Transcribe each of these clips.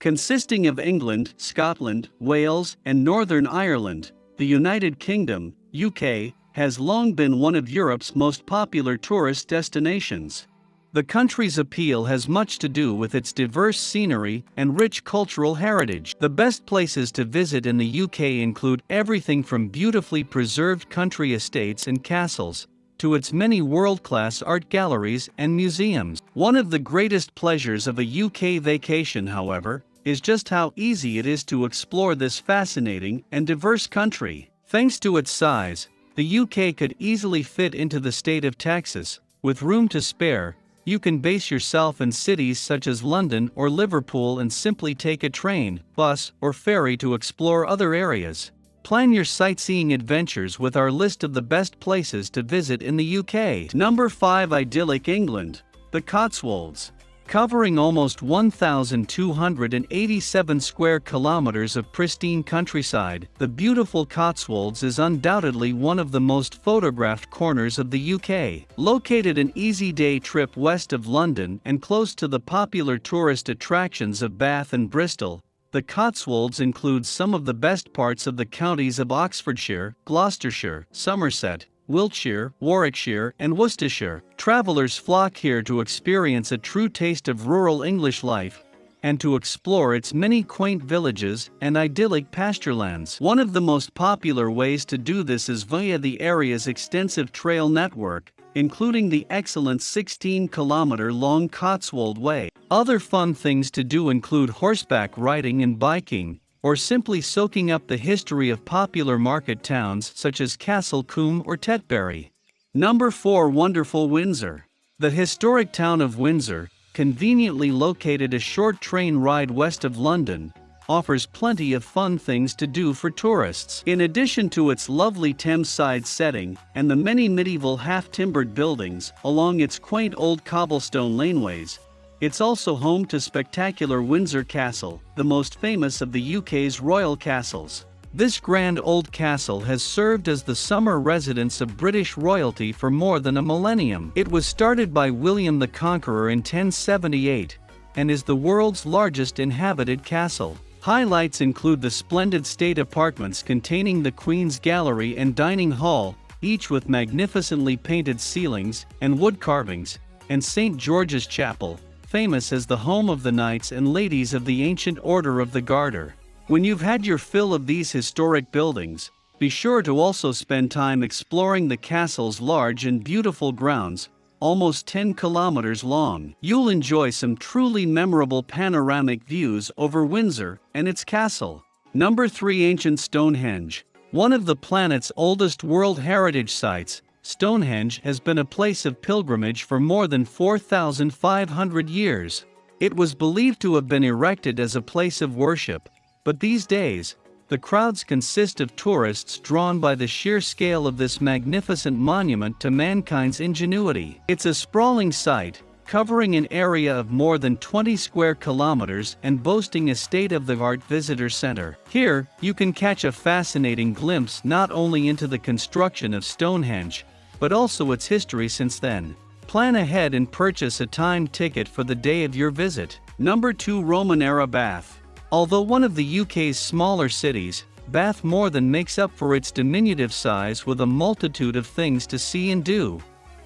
Consisting of England, Scotland, Wales, and Northern Ireland, the United Kingdom, UK, has long been one of Europe's most popular tourist destinations. The country's appeal has much to do with its diverse scenery and rich cultural heritage. The best places to visit in the UK include everything from beautifully preserved country estates and castles, to its many world-class art galleries and museums. One of the greatest pleasures of a UK vacation, however, is just how easy it is to explore this fascinating and diverse country. Thanks to its size, the UK could easily fit into the state of Texas. With room to spare, you can base yourself in cities such as London or Liverpool and simply take a train, bus, or ferry to explore other areas. Plan your sightseeing adventures with our list of the best places to visit in the UK. Number 5. Idyllic England. The Cotswolds. Covering almost 1,287 square kilometers of pristine countryside, the beautiful Cotswolds is undoubtedly one of the most photographed corners of the UK. Located an easy day trip west of London and close to the popular tourist attractions of Bath and Bristol, the Cotswolds include some of the best parts of the counties of Oxfordshire, Gloucestershire, Somerset, Wiltshire, Warwickshire, and Worcestershire. Travelers flock here to experience a true taste of rural English life and to explore its many quaint villages and idyllic pasturelands. One of the most popular ways to do this is via the area's extensive trail network, including the excellent 16-kilometer-long Cotswold Way. Other fun things to do include horseback riding and biking, or simply soaking up the history of popular market towns such as Castle Combe or Tetbury. Number 4. Wonderful Windsor. The historic town of Windsor, conveniently located a short train ride west of London, offers plenty of fun things to do for tourists. In addition to its lovely Thameside setting and the many medieval half-timbered buildings along its quaint old cobblestone laneways, it's also home to spectacular Windsor Castle, the most famous of the UK's royal castles. This grand old castle has served as the summer residence of British royalty for more than a millennium. It was started by William the Conqueror in 1078 and is the world's largest inhabited castle. Highlights include the splendid state apartments containing the Queen's Gallery and Dining Hall, each with magnificently painted ceilings and wood carvings, and St. George's Chapel, famous as the home of the knights and ladies of the ancient Order of the Garter. When you've had your fill of these historic buildings, be sure to also spend time exploring the castle's large and beautiful grounds, almost 10 kilometers long. You'll enjoy some truly memorable panoramic views over Windsor and its castle. Number 3. Ancient Stonehenge. One of the planet's oldest World Heritage Sites, Stonehenge has been a place of pilgrimage for more than 4,500 years. It was believed to have been erected as a place of worship, but these days, the crowds consist of tourists drawn by the sheer scale of this magnificent monument to mankind's ingenuity. It's a sprawling site, covering an area of more than 20 square kilometers and boasting a state-of-the-art visitor center. Here, you can catch a fascinating glimpse not only into the construction of Stonehenge, but also its history since then. Plan ahead and purchase a timed ticket for the day of your visit. Number 2. Roman-era Bath. Although one of the UK's smaller cities, Bath more than makes up for its diminutive size with a multitude of things to see and do.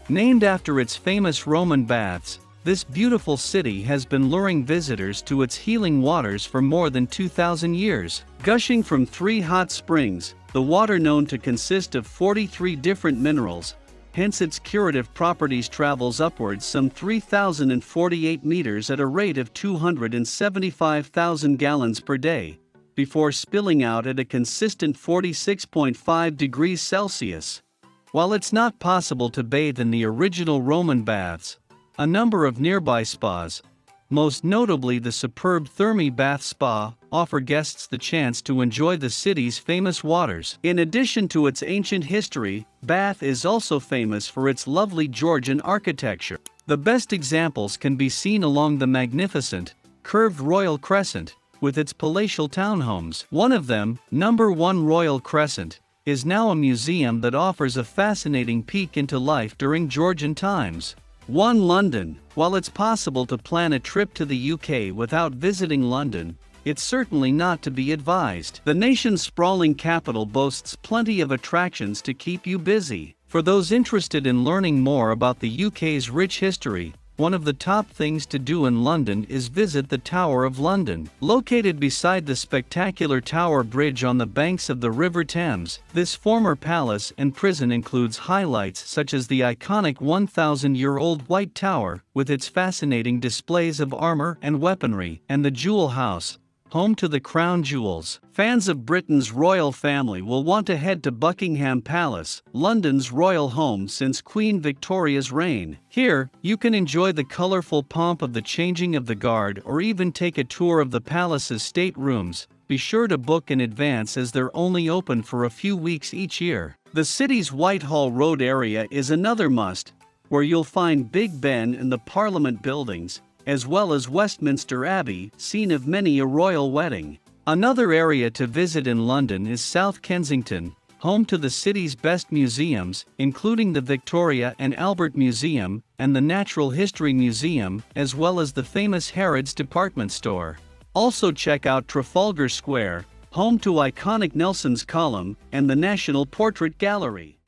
Named after its famous Roman baths, this beautiful city has been luring visitors to its healing waters for more than 2,000 years. Gushing from 3 hot springs, the water known to consist of 43 different minerals, hence its curative properties, travels upwards some 3,048 meters at a rate of 275,000 gallons per day, before spilling out at a consistent 46.5 degrees Celsius. While it's not possible to bathe in the original Roman baths, a number of nearby spas, most notably the superb Thermae Bath Spa, offer guests the chance to enjoy the city's famous waters. In addition to its ancient history, Bath is also famous for its lovely Georgian architecture. The best examples can be seen along the magnificent, curved Royal Crescent, with its palatial townhomes. One of them, number 1 Royal Crescent, is now a museum that offers a fascinating peek into life during Georgian times. 1. London. While it's possible to plan a trip to the UK without visiting London, it's certainly not to be advised. The nation's sprawling capital boasts plenty of attractions to keep you busy. For those interested in learning more about the UK's rich history, one of the top things to do in London is visit the Tower of London. Located beside the spectacular Tower Bridge on the banks of the River Thames, this former palace and prison includes highlights such as the iconic 1,000-year-old White Tower, with its fascinating displays of armor and weaponry, and the Jewel House, home to the crown jewels. Fans of Britain's royal family will want to head to Buckingham Palace, London's royal home since Queen Victoria's reign. Here, you can enjoy the colorful pomp of the changing of the guard or even take a tour of the palace's staterooms. Be sure to book in advance as they're only open for a few weeks each year. The city's Whitehall Road area is another must, where you'll find Big Ben and the Parliament buildings, as well as Westminster Abbey, scene of many a royal wedding. Another area to visit in London is South Kensington, home to the city's best museums, including the Victoria and Albert Museum and the Natural History Museum, as well as the famous Harrods department store. Also check out Trafalgar Square, home to iconic Nelson's Column and the National Portrait Gallery.